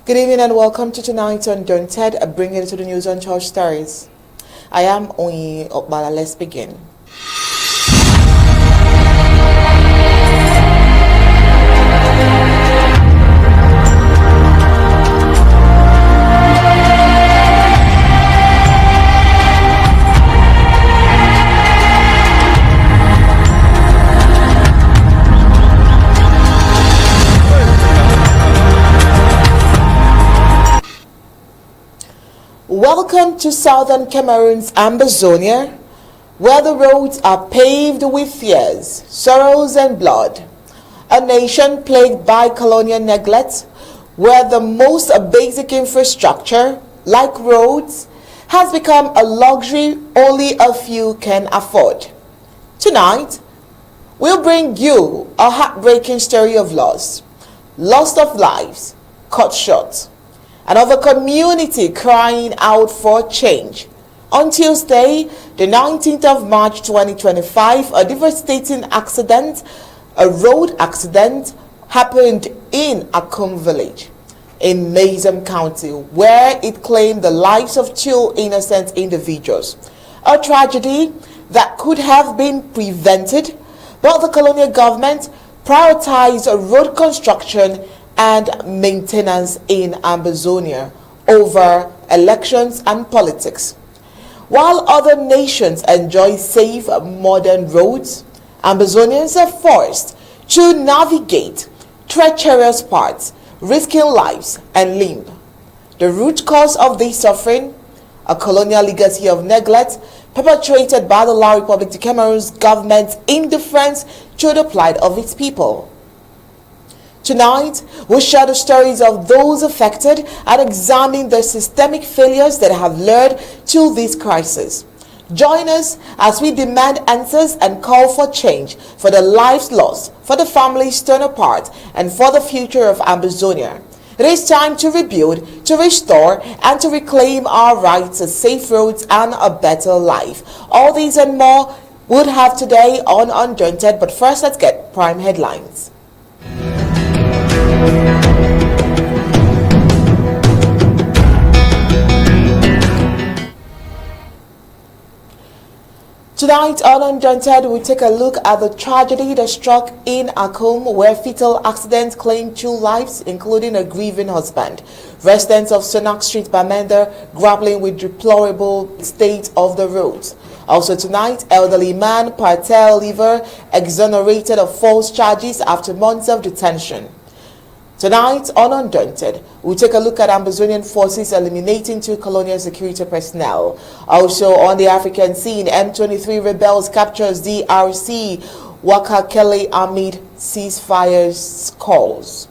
Good evening and welcome to tonight's Undaunted, bringing you to the news on church stories. I am Oyi Okbala. Let's begin. Welcome to southern Cameroon's Ambazonia, where the roads are paved with tears, sorrows and blood. A nation plagued by colonial neglect, where the most basic infrastructure, like roads, has become a luxury only a few can afford. Tonight, we'll bring you a heartbreaking story of loss of lives cut short, and of a community crying out for change. On Tuesday, the 19th of March 2025, a devastating accident, a road accident, happened in Akum village in Mbeseha County, where it claimed the lives of two innocent individuals. A tragedy that could have been prevented, but the colonial government prioritized road construction and maintenance in Ambazonia over elections and politics. While other nations enjoy safe modern roads, Ambazonians are forced to navigate treacherous parts, risking lives and limb. The root cause of this suffering, a colonial legacy of neglect perpetrated by the La Republic of Cameroon's government's indifference to the plight of its people. Tonight, we'll share the stories of those affected and examine the systemic failures that have led to this crisis. Join us as we demand answers and call for change for the lives lost, for the families torn apart, and for the future of Ambazonia. It is time to rebuild, to restore, and to reclaim our rights to safe roads and a better life. All these and more we'll have today on Undaunted, but first let's get prime headlines. Tonight on Undaunted, we take a look at the tragedy that struck in Akum, where fatal accidents claimed two lives, including a grieving husband. Residents of SONAC Street, Bamenda, grappling with deplorable state of the roads. Also tonight, elderly man, Partel Liver, exonerated of false charges after months of detention. Tonight on Undaunted, we'll take a look at Ambazonian forces eliminating two colonial security personnel. Also on the African scene, M23 rebels captures DRC, Wakakele amid ceasefire calls.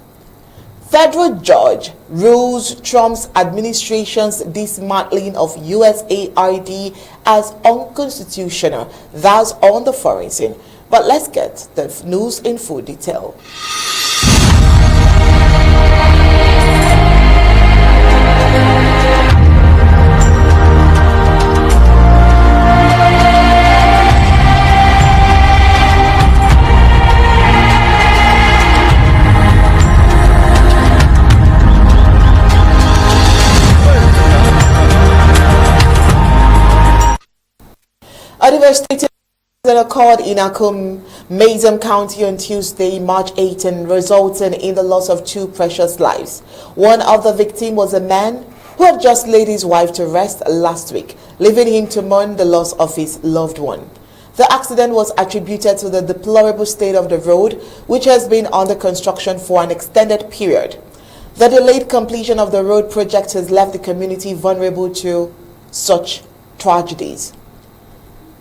Federal judge rules Trump's administration's dismantling of USAID as unconstitutional. That's on the foreign scene. But let's get the news in full detail. A devastating accident occurred in Akum, Mbeseha County on Tuesday, March 18, resulting in the loss of two precious lives. One of the victims was a man who had just laid his wife to rest last week, leaving him to mourn the loss of his loved one. The accident was attributed to the deplorable state of the road, which has been under construction for an extended period. The delayed completion of the road project has left the community vulnerable to such tragedies.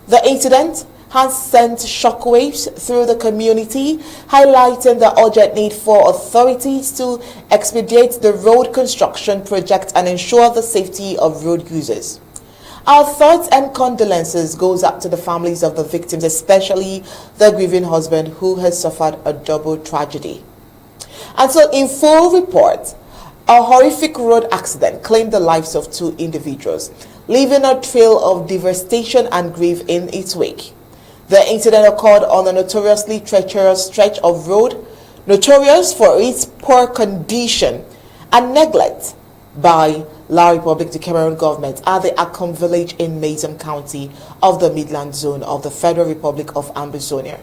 The incident has sent shockwaves through the community, highlighting the urgent need for authorities to expedite the road construction project and ensure the safety of road users. Our thoughts and condolences goes out to the families of the victims, especially the grieving husband who has suffered a double tragedy. And so in full report, a horrific road accident claimed the lives of two individuals, leaving a trail of devastation and grief in its wake. The incident occurred on a notoriously treacherous stretch of road, notorious for its poor condition and neglect by La Republic du Cameroon government at the Akum village in Mbeseha County of the Midland Zone of the Federal Republic of Ambazonia.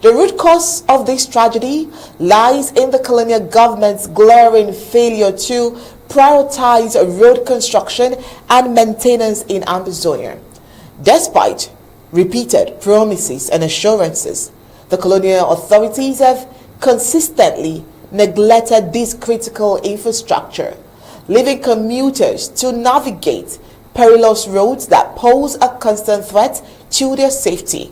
The root cause of this tragedy lies in the colonial government's glaring failure to prioritize road construction and maintenance in Ambazonia. Despite repeated promises and assurances, the colonial authorities have consistently neglected this critical infrastructure, leaving commuters to navigate perilous roads that pose a constant threat to their safety.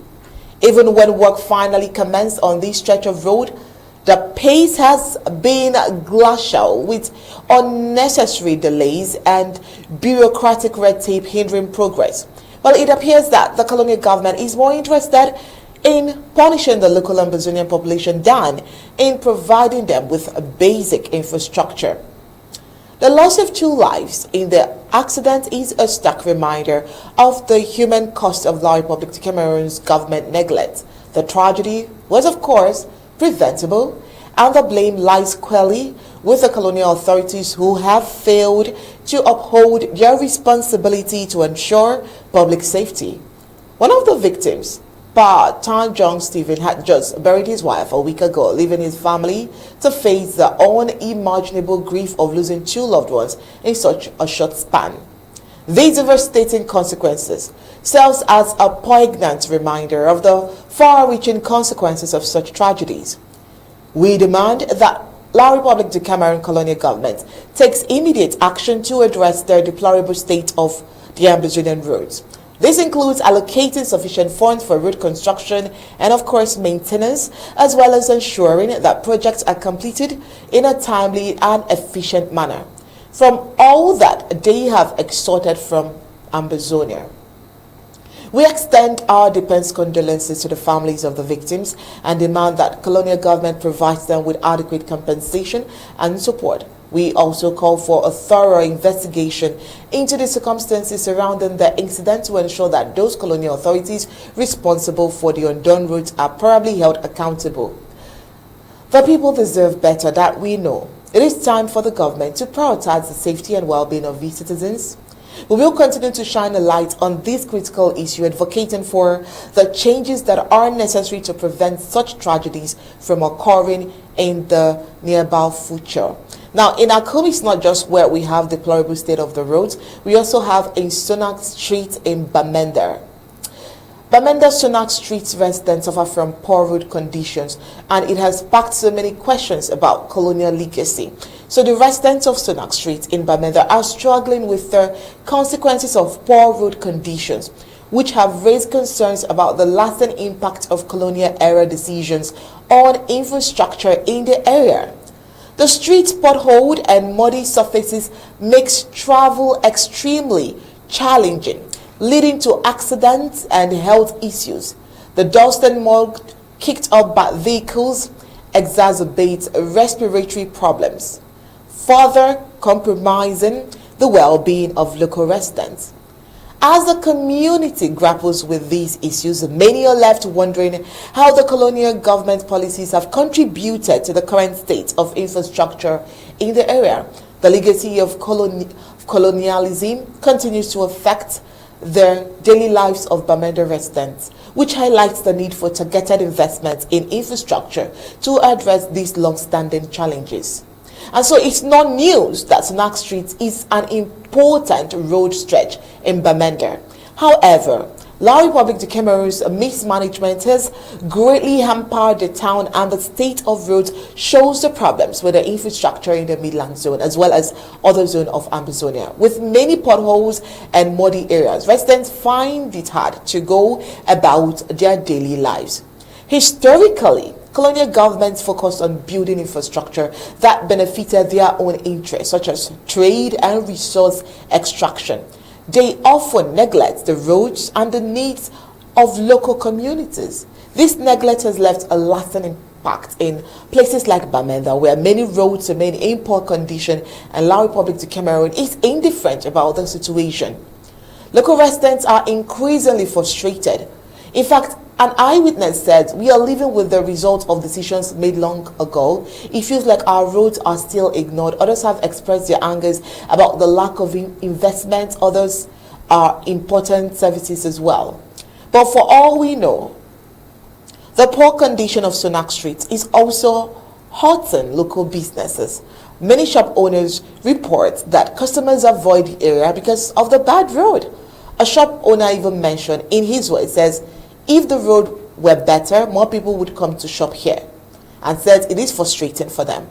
Even when work finally commenced on this stretch of road, the pace has been glacial, with unnecessary delays and bureaucratic red tape hindering progress. Well, it appears that the colonial government is more interested in punishing the local Ambazonian population than in providing them with a basic infrastructure. The loss of 2 lives in the accident is a stark reminder of the human cost of La Republic du Cameroon's government neglect. The tragedy was, of course, preventable, and the blame lies squarely with the colonial authorities who have failed to uphold their responsibility to ensure public safety. One of the victims, Pa Tan Jong Stephen, had just buried his wife a week ago, leaving his family to face the unimaginable grief of losing 2 loved ones in such a short span. These devastating consequences serves as a poignant reminder of the far-reaching consequences of such tragedies. We demand that La Republic du Cameroon colonial government takes immediate action to address the deplorable state of the Ambazonian roads. This includes allocating sufficient funds for road construction and, of course, maintenance, as well as ensuring that projects are completed in a timely and efficient manner. From all that they have extorted from Ambazonia, we extend our deepest condolences to the families of the victims and demand that colonial government provides them with adequate compensation and support. We also call for a thorough investigation into the circumstances surrounding the incident to ensure that those colonial authorities responsible for the undone roads are properly held accountable. The people deserve better, that we know. It is time for the government to prioritize the safety and well-being of its citizens. We will continue to shine a light on this critical issue, advocating for the changes that are necessary to prevent such tragedies from occurring in the nearby future. Now, in Akum, it's not just where we have the deplorable state of the roads. We also have a SONAC street in Bamenda. Bamenda SONAC Street residents suffer from poor road conditions, and it has sparked so many questions about colonial legacy. So the residents of SONAC Street in Bamenda are struggling with the consequences of poor road conditions, which have raised concerns about the lasting impact of colonial era decisions on infrastructure in the area. The streets potholed and muddy surfaces makes travel extremely challenging, leading to accidents and health issues. The dust and mud kicked up by vehicles exacerbates respiratory problems, further compromising the well-being of local residents. As the community grapples with these issues, many are left wondering how the colonial government policies have contributed to the current state of infrastructure in the area. The legacy of colonialism continues to affect the daily lives of Bamenda residents, which highlights the need for targeted investments in infrastructure to address these long-standing challenges. And so it's not news that SONAC Street is an important road stretch in Bamenda. However, La Republic du Cameroon's mismanagement has greatly hampered the town, and the state of roads shows the problems with the infrastructure in the Midland Zone as well as other zones of Ambazonia. With many potholes and muddy areas, residents find it hard to go about their daily lives. Historically, colonial governments focused on building infrastructure that benefited their own interests, such as trade and resource extraction. They often neglect the roads and the needs of local communities. This neglect has left a lasting impact in places like Bamenda, where many roads remain in poor condition, and La Republic du Cameroon is indifferent about the situation. Local residents are increasingly frustrated. In fact, An eyewitness said, "We are living with the result of decisions made long ago. It feels like our roads are still ignored." Others have expressed their angers about the lack of investment. Others are important services as well. But for all we know, the poor condition of SONAC streets is also hurting local businesses. Many shop owners report that customers avoid the area because of the bad road. A shop owner even mentioned, in his words, says, if the road were better, more people would come to shop here, and says it is frustrating for them.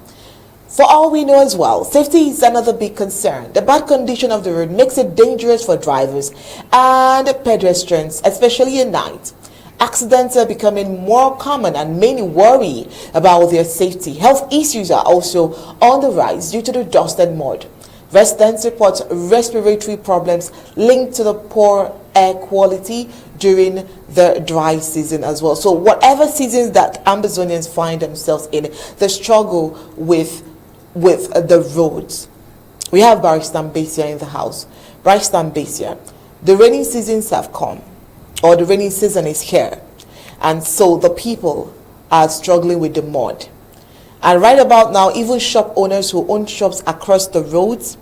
For all we know as well, safety is another big concern. The bad condition of the road makes it dangerous for drivers and pedestrians, especially at night. Accidents are becoming more common and many worry about their safety. Health issues are also on the rise due to the dust and mud. Residents report respiratory problems linked to the poor air quality during the dry season as well. So whatever seasons that Ambazonians find themselves in, the struggle with the roads. We have Barrister Mbeseha in the house. Barrister Mbeseha, the rainy seasons have come, or the rainy season is here, and so the people are struggling with the mud. And right about now, even shop owners who own shops across the roads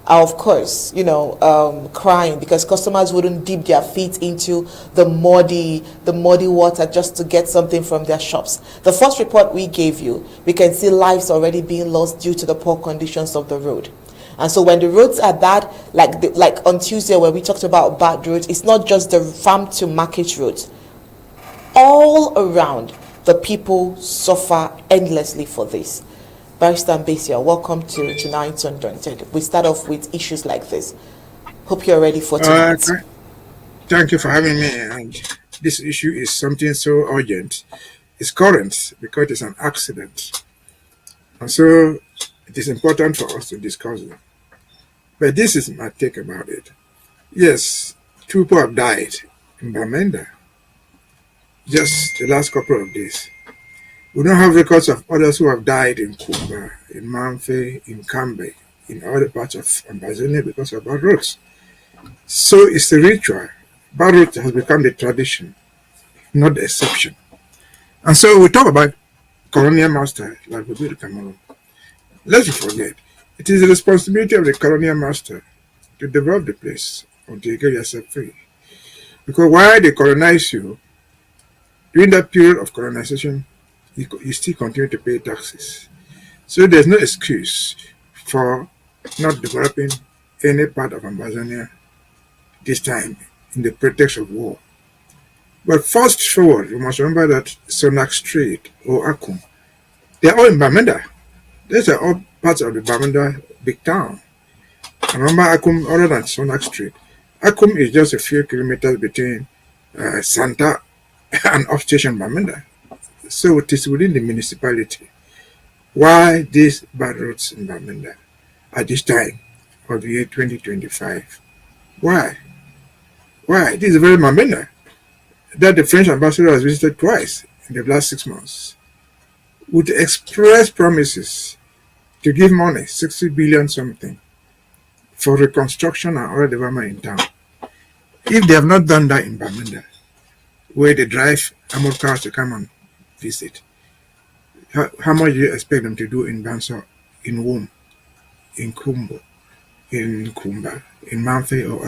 are, of course, crying because customers wouldn't dip their feet into the muddy water just to get something from their shops. The first report we gave you, we can see lives already being lost due to the poor conditions of the road. And so when the roads are bad, like on Tuesday when we talked about bad roads, it's not just the farm to market roads. All around, the people suffer endlessly for this. Barrister Mbeseha, welcome to tonight's Undaunted. We start off with issues like this. Hope you're ready for tonight. Thank you for having me. And this issue is something so urgent. It's current because it's an accident. And so it is important for us to discuss it. But this is my take about it. Yes, 2 people have died in Bamenda just the last couple of days. We don't have records of others who have died in Kumba, in Manfe, in Kambe, in other parts of Ambazonia because of bad roads. So it's the ritual. Bad roads has become the tradition, not the exception. And so we talk about colonial master, like we do in Cameroon. Let's not forget, it is the responsibility of the colonial master to develop the place until you get yourself free. Because while they colonize you, during that period of colonization, you still continue to pay taxes. So there's no excuse for not developing any part of Ambazonia this time in the pretext of war. But fast forward, you must remember that SONAC Street or Akum, they're all in Bamenda. These are all parts of the Bamenda big town. And remember Akum other than SONAC Street. Akum is just a few kilometers between Santa and off-station Bamenda. So it is within the municipality. Why these bad roads in Bamenda at this time of the year 2025? Why? Why? This is very Bamenda that the French ambassador has visited twice in the last 6 months with express promises to give money, 60 billion something, for reconstruction and other development in town. If they have not done that in Bamenda, where they drive armored cars to come and visit, how much do you expect them to do in Banso, in Wom, in Kumbo, in Kumba, in Manfe, or